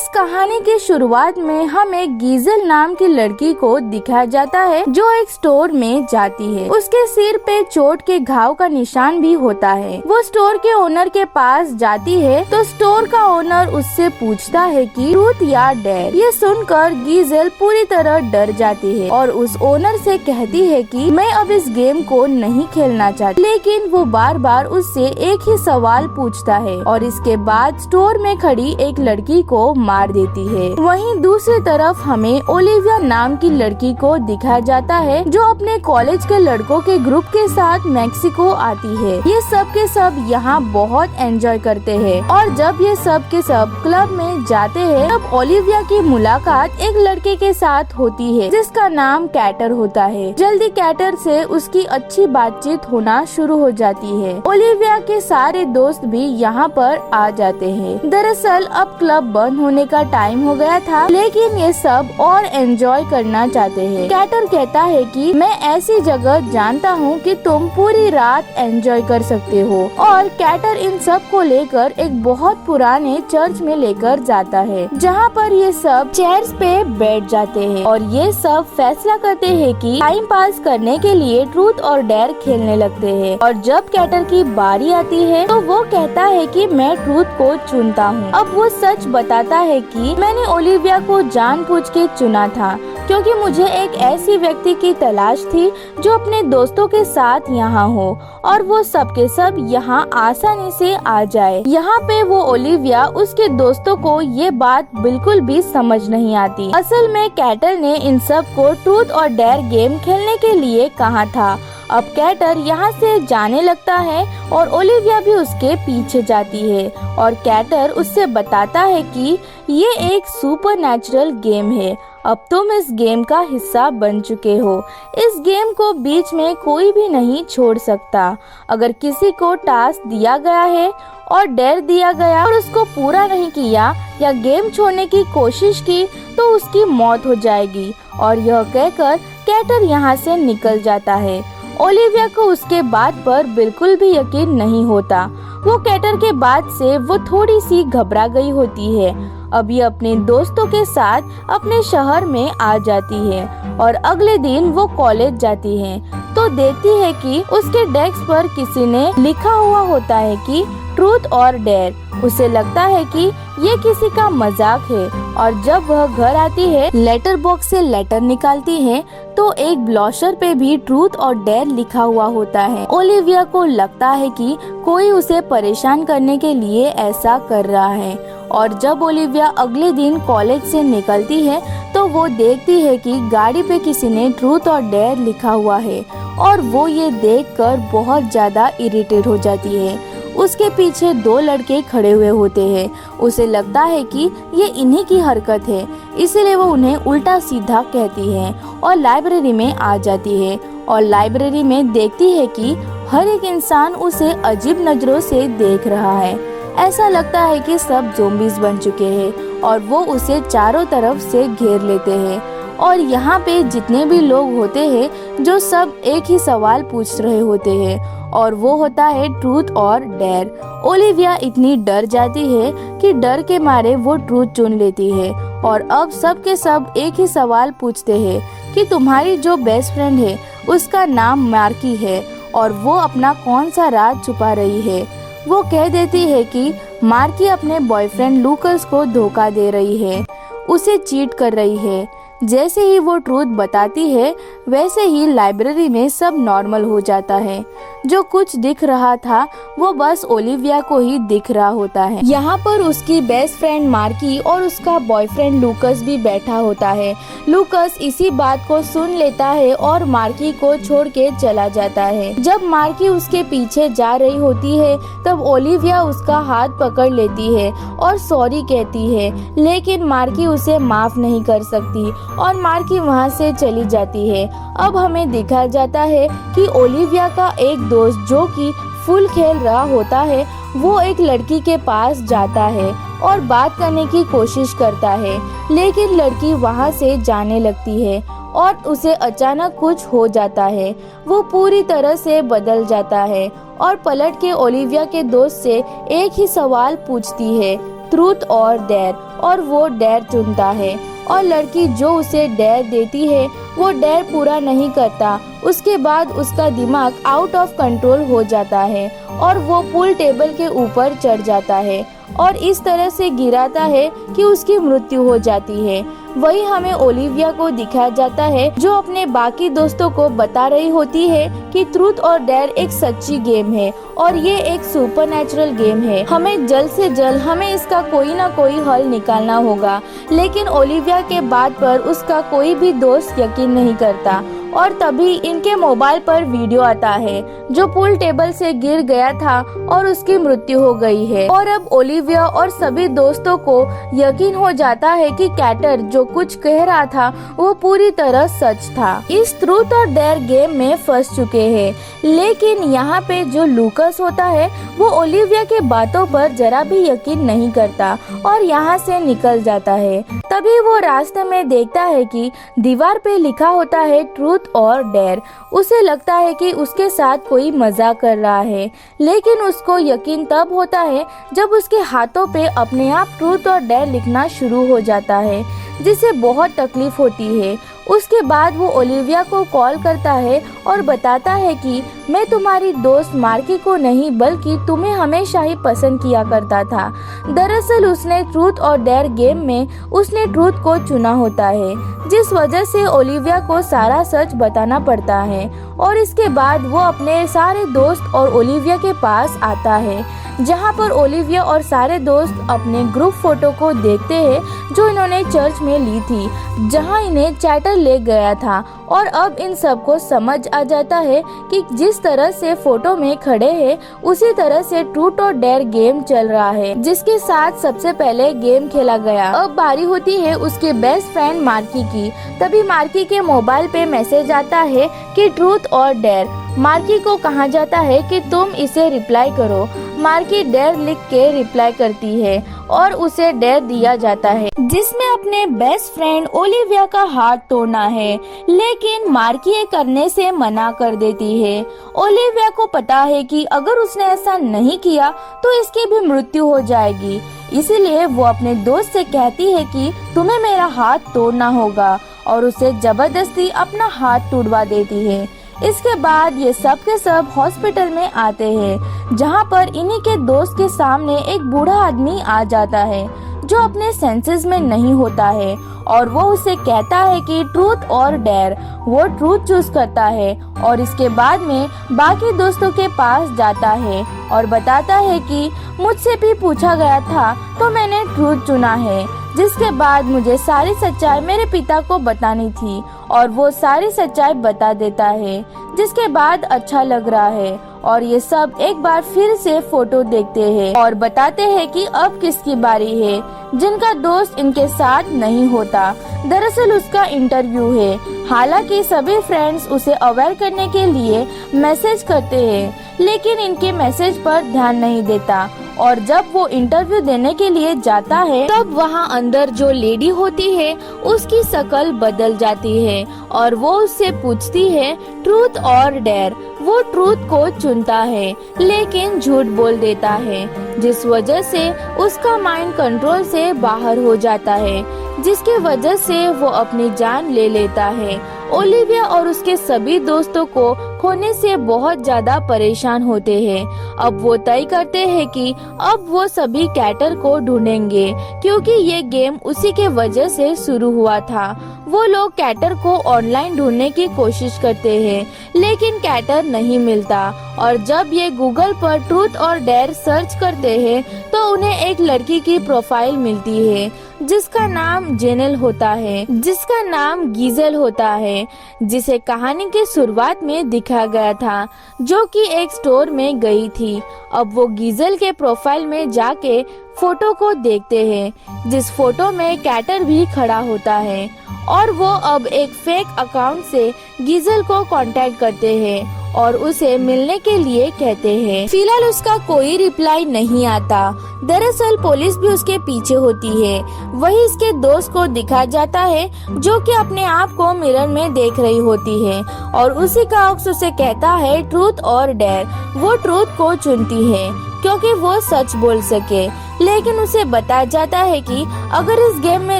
इस कहानी की शुरुआत में हम एक गीजल नाम की लड़की को दिखाया जाता है जो एक स्टोर में जाती है। उसके सिर पे चोट के घाव का निशान भी होता है। वो स्टोर के ओनर के पास जाती है तो स्टोर का ओनर उससे पूछता है कि ट्रूथ या डेयर। ये सुनकर गीजल पूरी तरह डर जाती है और उस ओनर से कहती है कि मैं अब इस गेम को नहीं खेलना चाहती, लेकिन वो बार बार उससे एक ही सवाल पूछता है और इसके बाद स्टोर में खड़ी एक लड़की को मार देती है। वहीं दूसरी तरफ हमें ओलिविया नाम की लड़की को दिखाया जाता है जो अपने कॉलेज के लड़कों के ग्रुप के साथ मेक्सिको आती है। ये सब के सब यहाँ बहुत एंजॉय करते हैं और जब ये सब के सब क्लब में जाते हैं तब ओलिविया की मुलाकात एक लड़के के साथ होती है जिसका नाम कैटर होता है। जल्दी कैटर से उसकी अच्छी बातचीत होना शुरू हो जाती है। ओलिविया के सारे दोस्त भी यहाँ पर आ जाते हैं। दरअसल अब क्लब बंद होने का टाइम हो गया था, लेकिन ये सब और एंजॉय करना चाहते हैं। कैटर कहता है कि मैं ऐसी जगह जानता हूँ कि तुम पूरी रात एंजॉय कर सकते हो और कैटर इन सब को लेकर एक बहुत पुराने चर्च में लेकर जाता है जहाँ पर ये सब चेयर्स पे बैठ जाते हैं और ये सब फैसला करते हैं कि टाइम पास करने के लिए ट्रूथ और डेयर खेलने लगते हैं। और जब कैटर की बारी आती है तो वो कहता है कि मैं ट्रूथ को चुनता हूँ। अब वो सच बताता है कि मैंने ओलिविया को जानबूझ के चुना था क्योंकि मुझे एक ऐसी व्यक्ति की तलाश थी जो अपने दोस्तों के साथ यहाँ हो और वो सब के सब यहाँ आसानी से आ जाए। यहाँ पे वो ओलिविया उसके दोस्तों को ये बात बिल्कुल भी समझ नहीं आती। असल में कैटर ने इन सब को ट्रूथ और डेयर गेम खेलने के लिए कहा था। अब कैटर यहाँ से जाने लगता है और ओलिविया भी उसके पीछे जाती है और कैटर उससे बताता है कि ये एक सुपरनैचुरल गेम है। अब तुम इस गेम का हिस्सा बन चुके हो। इस गेम को बीच में कोई भी नहीं छोड़ सकता। अगर किसी को टास्क दिया गया है और डेयर दिया गया और उसको पूरा नहीं किया या गेम छोड़ने की कोशिश की तो उसकी मौत हो जाएगी। और यह कहकर कैटर यहाँ से निकल जाता है। ओलिविया को उसके बात पर बिल्कुल भी यकीन नहीं होता। वो कैटर के बात से वो थोड़ी सी घबरा गई होती है। अब ये अपने दोस्तों के साथ अपने शहर में आ जाती है और अगले दिन वो कॉलेज जाती है तो देखती है कि उसके डेस्क पर किसी ने लिखा हुआ होता है कि ट्रूथ और डेयर। उसे लगता है कि ये किसी का मजाक है और जब वह घर आती है लेटर बॉक्स से लेटर निकालती है तो एक ब्लॉशर पे भी ट्रूथ और डेयर लिखा हुआ होता है। ओलिविया को लगता है कि कोई उसे परेशान करने के लिए ऐसा कर रहा है और जब ओलिविया अगले दिन कॉलेज से निकलती है तो वो देखती है कि गाड़ी पे किसी ने ट्रूथ और डेयर लिखा हुआ है और वो ये देखकर बहुत ज्यादा इरिटेट हो जाती है। उसके पीछे दो लड़के खड़े हुए होते हैं। उसे लगता है कि ये इन्हीं की हरकत है, इसलिए वो उन्हें उल्टा सीधा कहती है और लाइब्रेरी में आ जाती है और लाइब्रेरी में देखती है कि हर एक इंसान उसे अजीब नजरों से देख रहा है। ऐसा लगता है कि सब ज़ोंबीज बन चुके हैं और वो उसे चारों तरफ से घेर लेते हैं। और यहाँ पे जितने भी लोग होते हैं जो सब एक ही सवाल पूछ रहे होते हैं और वो होता है ट्रूथ और डेयर। ओलिविया इतनी डर जाती है कि डर के मारे वो ट्रूथ चुन लेती है और अब सब के सब एक ही सवाल पूछते हैं कि तुम्हारी जो बेस्ट फ्रेंड है उसका नाम मार्की है और वो अपना कौन सा राज छुपा रही है। वो कह देती है कि मार्की अपने बॉयफ्रेंड लूकस को धोखा दे रही है, उसे चीट कर रही है। जैसे ही वो ट्रूथ बताती है वैसे ही लाइब्रेरी में सब नॉर्मल हो जाता है। जो कुछ दिख रहा था वो बस ओलिविया को ही दिख रहा होता है। यहाँ पर उसकी बेस्ट फ्रेंड मार्की और उसका बॉयफ्रेंड लूकस भी बैठा होता है। लूकस इसी बात को सुन लेता है और मार्की को छोड़ के चला जाता है। जब मार्की उसके पीछे जा रही होती है तब ओलिविया उसका हाथ पकड़ लेती है और सॉरी कहती है, लेकिन मार्की उसे माफ नहीं कर सकती और मार्की वहाँ से चली जाती है। अब हमें दिखाया जाता है कि ओलिविया का एक दोस्त जो कि फुल खेल रहा होता है वो एक लड़की के पास जाता है और बात करने की कोशिश करता है, लेकिन लड़की वहाँ से जाने लगती है और उसे अचानक कुछ हो जाता है। वो पूरी तरह से बदल जाता है और पलट के ओलिविया के दोस्त से एक ही सवाल पूछती है ट्रूथ और डेयर, और वो डेयर चुनता है। और लड़की जो उसे डेयर देती है वो डेयर पूरा नहीं करता। उसके बाद उसका दिमाग आउट ऑफ कंट्रोल हो जाता है और वो पूल टेबल के ऊपर चढ़ जाता है और इस तरह से गिराता है कि उसकी मृत्यु हो जाती है। वही हमें ओलिविया को दिखाया जाता है जो अपने बाकी दोस्तों को बता रही होती है कि ट्रूथ और डेयर एक सच्ची गेम है और ये एक सुपरनैचुरल गेम है। हमें जल्द से जल्द हमें इसका कोई ना कोई हल निकालना होगा। लेकिन ओलिविया के बात पर उसका कोई भी दोस्त यकीन नहीं करता और तभी इनके मोबाइल पर वीडियो आता है जो पूल टेबल से गिर गया था और उसकी मृत्यु हो गई है। और अब ओलिविया और सभी दोस्तों को यकीन हो जाता है कि कैटर जो कुछ कह रहा था वो पूरी तरह सच था। इस ट्रूथ और डेयर गेम में फंस चुके हैं। लेकिन यहाँ पे जो लूकस होता है वो ओलिविया के बातों पर जरा भी यकीन नहीं करता और यहाँ से निकल जाता है। तभी वो रास्ते में देखता है कि दीवार पे लिखा होता है ट्रूथ और डेयर। उसे लगता है कि उसके साथ कोई मजाक कर रहा है, लेकिन उसको यकीन तब होता है जब उसके हाथों पे अपने आप ट्रूथ और डेयर लिखना शुरू हो जाता है, जिसे बहुत तकलीफ होती है। उसके बाद वो ओलिविया को कॉल करता है और बताता है कि मैं तुम्हारी दोस्त मार्की को नहीं बल्कि तुम्हें हमेशा ही पसंद किया करता था। दरअसल उसने ट्रूथ और डेयर गेम में उसने ट्रूथ को चुना होता है, जिस वजह से ओलिविया को सारा सच बताना पड़ता है। और इसके बाद वो अपने सारे दोस्त और ओलिविया के पास आता है, जहाँ पर ओलिविया और सारे दोस्त अपने ग्रुप फोटो को देखते हैं जो इन्होंने चर्च में ली थी, जहाँ इन्हें चैटर ले गया था। और अब इन सबको समझ आ जाता है कि जिस तरह से फोटो में खड़े हैं उसी तरह से ट्रूथ और डेयर गेम चल रहा है, जिसके साथ सबसे पहले गेम खेला गया। अब बारी होती है उसके बेस्ट फ्रेंड मार्की की। तभी मार्की के मोबाइल पे मैसेज आता है कि ट्रूथ और डेयर। मार्की को कहा जाता है कि तुम इसे रिप्लाई करो। मार्की डेयर लिख के रिप्लाई करती है और उसे डेयर दिया जाता है, जिसमें अपने बेस्ट फ्रेंड ओलिविया का हाथ तोड़ना है। लेकिन मार्की ये करने से मना कर देती है। ओलिविया को पता है कि अगर उसने ऐसा नहीं किया तो इसकी भी मृत्यु हो जाएगी, इसीलिए वो अपने दोस्त से कहती है कि तुम्हें मेरा हाथ तोड़ना होगा और उसे जबरदस्ती अपना हाथ तुड़वा देती है। इसके बाद ये सब के सब हॉस्पिटल में आते हैं, जहाँ पर इन्हीं के दोस्त के सामने एक बूढ़ा आदमी आ जाता है जो अपने सेंसेस में नहीं होता है और वो उसे कहता है कि ट्रूथ और डेयर। वो ट्रूथ चूज करता है और इसके बाद में बाकी दोस्तों के पास जाता है और बताता है कि मुझसे भी पूछा गया था तो मैंने ट्रूथ चुना है, जिसके बाद मुझे सारी सच्चाई मेरे पिता को बतानी थी और वो सारी सच्चाई बता देता है, जिसके बाद अच्छा लग रहा है। और ये सब एक बार फिर से फोटो देखते हैं और बताते हैं कि अब किसकी बारी है, जिनका दोस्त इनके साथ नहीं होता। दरअसल उसका इंटरव्यू है। हालांकि सभी फ्रेंड्स उसे अवेयर करने के लिए मैसेज करते हैं, लेकिन इनके मैसेज पर ध्यान नहीं देता। और जब वो इंटरव्यू देने के लिए जाता है तब वहाँ अंदर जो लेडी होती है उसकी शक्ल बदल जाती है और वो उससे पूछती है ट्रूथ और डेयर। वो ट्रूथ को चुनता है लेकिन झूठ बोल देता है, जिस वजह से उसका माइंड कंट्रोल से बाहर हो जाता है, जिसके वजह से वो अपनी जान ले लेता है। ओलिविया और उसके सभी दोस्तों को खोने से बहुत ज्यादा परेशान होते हैं। अब वो तय करते हैं कि अब वो सभी कैटर को ढूंढेंगे, क्योंकि ये गेम उसी के वजह से शुरू हुआ था। वो लोग कैटर को ऑनलाइन ढूंढने की कोशिश करते हैं, लेकिन कैटर नहीं मिलता। और जब ये गूगल पर ट्रूथ और डेयर सर्च करते हैं तो उन्हें एक लड़की की प्रोफाइल मिलती है जिसका नाम जेनेल होता है, जिसका नाम गीजेल होता है, जिसे कहानी के शुरुआत में दिखाया गया था, जो कि एक स्टोर में गई थी। अब वो गीजेल के प्रोफाइल में जाके फोटो को देखते हैं, जिस फोटो में कैटर भी खड़ा होता है। और वो अब एक फेक अकाउंट से गीजेल को कांटेक्ट करते हैं और उसे मिलने के लिए कहते हैं। फिलहाल उसका कोई रिप्लाई नहीं आता। दरअसल पुलिस भी उसके पीछे होती है। वही इसके दोस्त को दिखा जाता है जो कि अपने आप को मिरर में देख रही होती है और उसी का अक्स उसे कहता है ट्रूथ और डेयर। वो ट्रूथ को चुनती है क्योंकि वो सच बोल सके। लेकिन उसे बताया जाता है कि अगर इस गेम में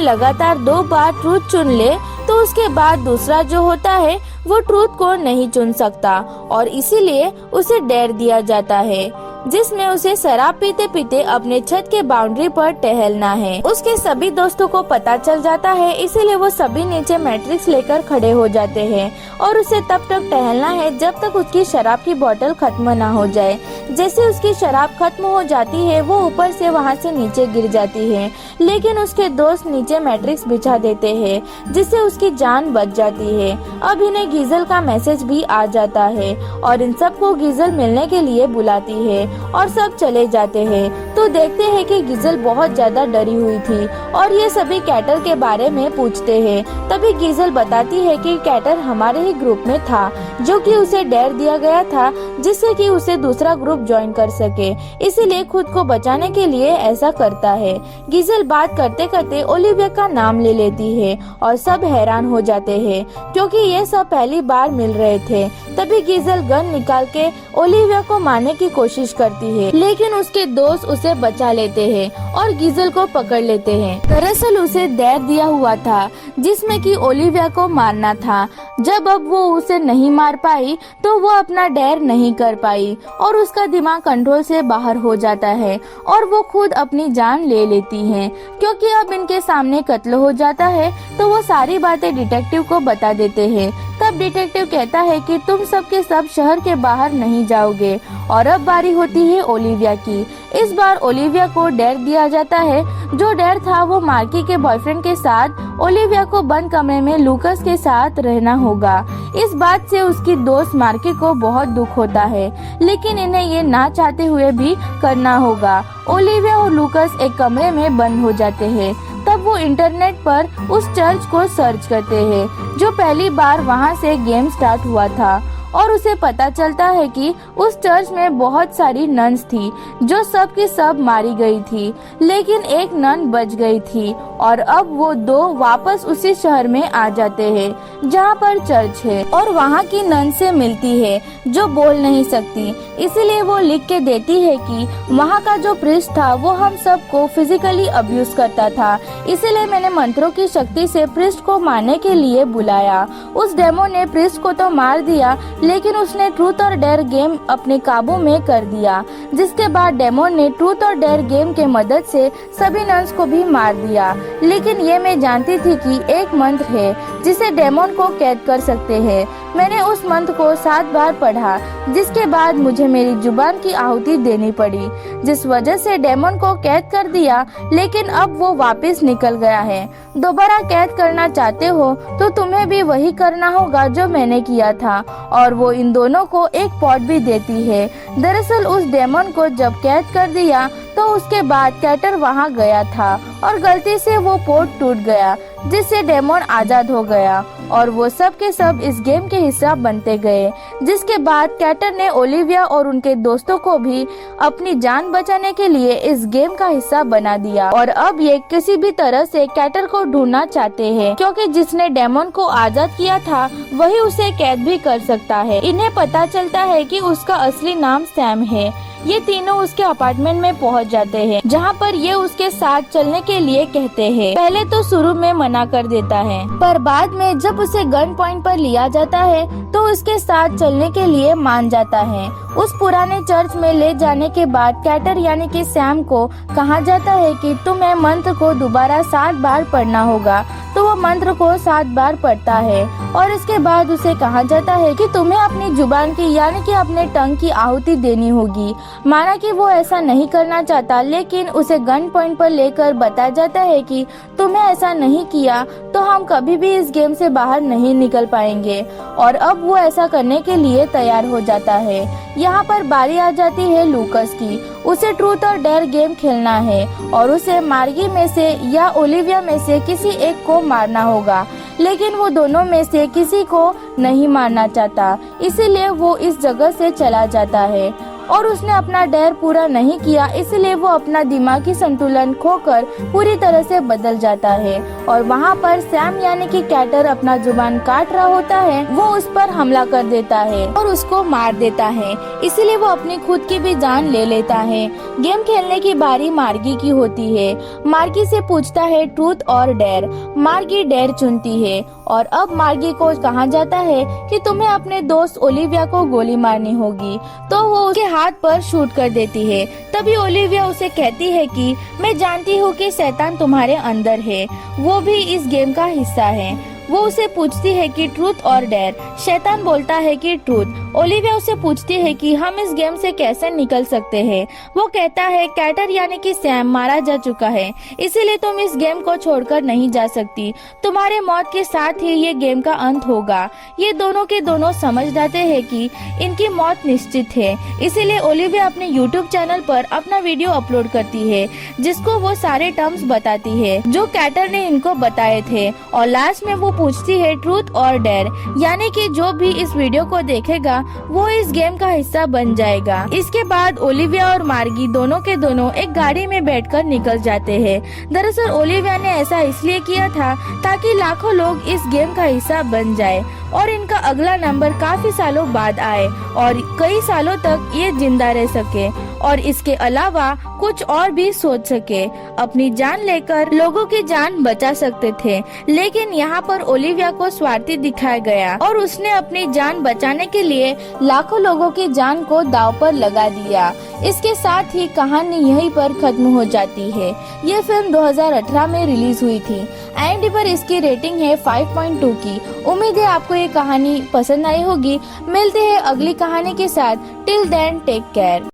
लगातार 2 बार ट्रूथ चुन ले तो उसके बाद दूसरा जो होता है वो ट्रूथ को नहीं चुन सकता, और इसीलिए उसे डेयर दिया जाता है जिसमें उसे शराब पीते पीते अपने छत के बाउंड्री पर टहलना है। उसके सभी दोस्तों को पता चल जाता है, इसीलिए वो सभी नीचे मैट्रिक्स लेकर खड़े हो जाते हैं और उसे तब तक टहलना है जब तक उसकी शराब की बोतल खत्म ना हो जाए। जैसे उसकी शराब खत्म हो जाती है वो ऊपर से वहाँ से नीचे गिर जाती है, लेकिन उसके दोस्त नीचे मैट्रिक्स बिछा देते हैं जिससे उसकी जान बच जाती है। अब इन्हें गीजल का मैसेज भी आ जाता है और इन सबको गीजल मिलने के लिए बुलाती है और सब चले जाते हैं। तो देखते हैं कि गीजल बहुत ज्यादा डरी हुई थी और ये सभी कैटर के बारे में पूछते हैं। तभी गीजल बताती है कि कैटर हमारे ही ग्रुप में था, जो कि उसे डेयर दिया गया था जिससे कि उसे दूसरा ग्रुप ज्वाइन कर सके, इसीलिए खुद को बचाने के लिए ऐसा करता है। गीजल बात करते करते ओलिविया का नाम ले लेती है और सब हैरान हो जाते हैं क्योंकि ये सब पहली बार मिल रहे थे। तभी गीजल गन निकाल के ओलिविया को मारने की कोशिश करती है, लेकिन उसके दोस्त उसे बचा लेते हैं और गीजल को पकड़ लेते हैं। दरअसल उसे डेयर दिया हुआ था जिसमें कि ओलिविया को मारना था। जब अब वो उसे नहीं मार पाई तो वो अपना डेयर नहीं कर पाई और उसका दिमाग कंट्रोल से बाहर हो जाता है और वो खुद अपनी जान ले लेती है। क्योंकि अब इनके सामने कत्ल हो जाता है तो वो सारी बातें डिटेक्टिव को बता देते हैं। तब डिटेक्टिव कहता है कि तुम सब के सब शहर के बाहर नहीं जाओगे, और अब बारी होती है ओलिविया की। इस बार ओलिविया को डेयर दिया जाता है। जो डेयर था वो मार्की के बॉयफ्रेंड के साथ ओलिविया को बंद कमरे में लूकस के साथ रहना होगा। इस बात से उसकी दोस्त मार्की को बहुत दुख होता है, लेकिन इन्हें ये ना चाहते हुए भी करना होगा। ओलिविया और लूकस एक कमरे में बंद हो जाते हैं। तब वो इंटरनेट पर उस चर्च को सर्च करते हैं जो पहली बार वहाँ से गेम स्टार्ट हुआ था, और उसे पता चलता है कि उस चर्च में बहुत सारी नन्स थी जो सब की सब मारी गई थी, लेकिन एक नन बच गई थी। और अब वो 2 वापस उसी शहर में आ जाते हैं जहाँ पर चर्च है और वहाँ की नन से मिलती है जो बोल नहीं सकती, इसीलिए वो लिख के देती है कि वहाँ का जो प्रीस्ट था वो हम सबको फिजिकली अब्यूज करता था, इसीलिए मैंने मंत्रों की शक्ति से प्रीस्ट को मारने के लिए बुलाया। उस डेमो ने प्रीस्ट को तो मार दिया, लेकिन उसने ट्रूथ और डेयर गेम अपने काबू में कर दिया, जिसके बाद डेमोन ने ट्रूथ और डेयर गेम के मदद से सभी नन्स को भी मार दिया। लेकिन ये मैं जानती थी कि एक मंत्र है जिसे डेमोन को कैद कर सकते हैं। मैंने उस मंत्र को 7 बार पढ़ा, जिसके बाद मुझे मेरी जुबान की आहुति देनी पड़ी, जिस वजह से डेमोन को कैद कर दिया, लेकिन अब वो वापस निकल गया है। दोबारा कैद करना चाहते हो तो तुम्हें भी वही करना होगा जो मैंने किया था, और वो इन दोनों को एक पॉट भी देती है। दरअसल उस डेमन को जब कैद कर दिया तो उसके बाद कैटर वहाँ गया था और गलती से वो पॉट टूट गया, जिससे डेमन आजाद हो गया और वो सब के सब इस गेम के हिस्सा बनते गए। जिसके बाद कैटर ने ओलिविया और उनके दोस्तों को भी अपनी जान बचाने के लिए इस गेम का हिस्सा बना दिया, और अब ये किसी भी तरह से कैटर को ढूंढना चाहते हैं, क्योंकि जिसने डेमन को आजाद किया था वही उसे कैद भी कर सकता है। इन्हें पता चलता है कि उसका असली नाम सैम है। ये तीनों उसके अपार्टमेंट में पहुंच जाते हैं, जहां पर ये उसके साथ चलने के लिए कहते हैं। पहले तो शुरू में मना कर देता है, पर बाद में जब उसे गन पॉइंट पर लिया जाता है तो उसके साथ चलने के लिए मान जाता है। उस पुराने चर्च में ले जाने के बाद कैटर यानी कि सैम को कहा जाता है कि तुम्हें मंत्र को दोबारा 7 बार पढ़ना होगा, तो वो मंत्र को 7 बार पढ़ता है और इसके बाद उसे कहा जाता है कि तुम्हें अपनी जुबान की यानी कि अपने टंग की आहुति देनी होगी। माना कि वो ऐसा नहीं करना चाहता, लेकिन उसे गन पॉइंट पर लेकर बताया जाता है कि तुम्हें ऐसा नहीं किया तो हम कभी भी इस गेम से बाहर नहीं निकल पाएंगे, और अब वो ऐसा करने के लिए तैयार हो जाता है। यहाँ पर बारी आ जाती है लूकस की। उसे ट्रूथ और डेयर गेम खेलना है और उसे मार्गी में से या ओलिविया में से किसी एक को मारना होगा, लेकिन वो दोनों में से किसी को नहीं मारना चाहता, इसीलिए वो इस जगह से चला जाता है। और उसने अपना डेयर पूरा नहीं किया, इसलिए वो अपना दिमागी संतुलन खोकर पूरी तरह से बदल जाता है और वहाँ पर सैम यानी कि कैटर अपना जुबान काट रहा होता है। वो उस पर हमला कर देता है और उसको मार देता है, इसीलिए वो अपनी खुद की भी जान ले लेता है। गेम खेलने की बारी मार्गी की होती है। मार्गी से पूछता है ट्रूथ और डेयर। मार्गी डेयर चुनती है और अब मार्गी को कहा जाता है कि तुम्हें अपने दोस्त ओलिविया को गोली मारनी होगी, तो वो उसके हाथ पर शूट कर देती है। तभी ओलिविया उसे कहती है कि मैं जानती हूँ कि शैतान तुम्हारे अंदर है, वो भी इस गेम का हिस्सा है। वो उसे पूछती है कि ट्रूथ और डेयर। शैतान बोलता है कि ट्रूथ। ओलिविया उसे पूछती है कि हम इस गेम से कैसे निकल सकते हैं। वो कहता है कैटर यानी कि सैम मारा जा चुका है, इसीलिए तुम इस गेम को छोड़कर नहीं जा सकती। तुम्हारे मौत के साथ ही ये गेम का अंत होगा। ये दोनों के दोनों समझ जाते हैं कि इनकी मौत निश्चित है, इसीलिए ओलिविया अपने यूट्यूब चैनल पर अपना वीडियो अपलोड करती है, जिसको वो सारे टर्म्स बताती है जो कैटर ने इनको बताए थे। और लास्ट में वो पूछती है ट्रूथ और डेयर, यानी कि जो भी इस वीडियो को देखेगा वो इस गेम का हिस्सा बन जाएगा। इसके बाद ओलिविया और मार्गी दोनों के दोनों एक गाड़ी में बैठकर निकल जाते हैं। दरअसल ओलिविया ने ऐसा इसलिए किया था ताकि लाखों लोग इस गेम का हिस्सा बन जाए और इनका अगला नंबर काफी सालों बाद आए और कई सालों तक ये जिंदा रह सके और इसके अलावा कुछ और भी सोच सके। अपनी जान लेकर लोगों की जान बचा सकते थे, लेकिन यहाँ पर ओलिविया को स्वार्थी दिखाया गया और उसने अपनी जान बचाने के लिए लाखों लोगों की जान को दांव पर लगा दिया। इसके साथ ही कहानी यहीं पर खत्म हो जाती है। ये फिल्म 2018 में रिलीज हुई थी। IMDb पर इसकी रेटिंग है 5.2 की। उम्मीद है आपको ये कहानी पसंद आई होगी। मिलते हैं अगली कहानी के साथ। Till then take care.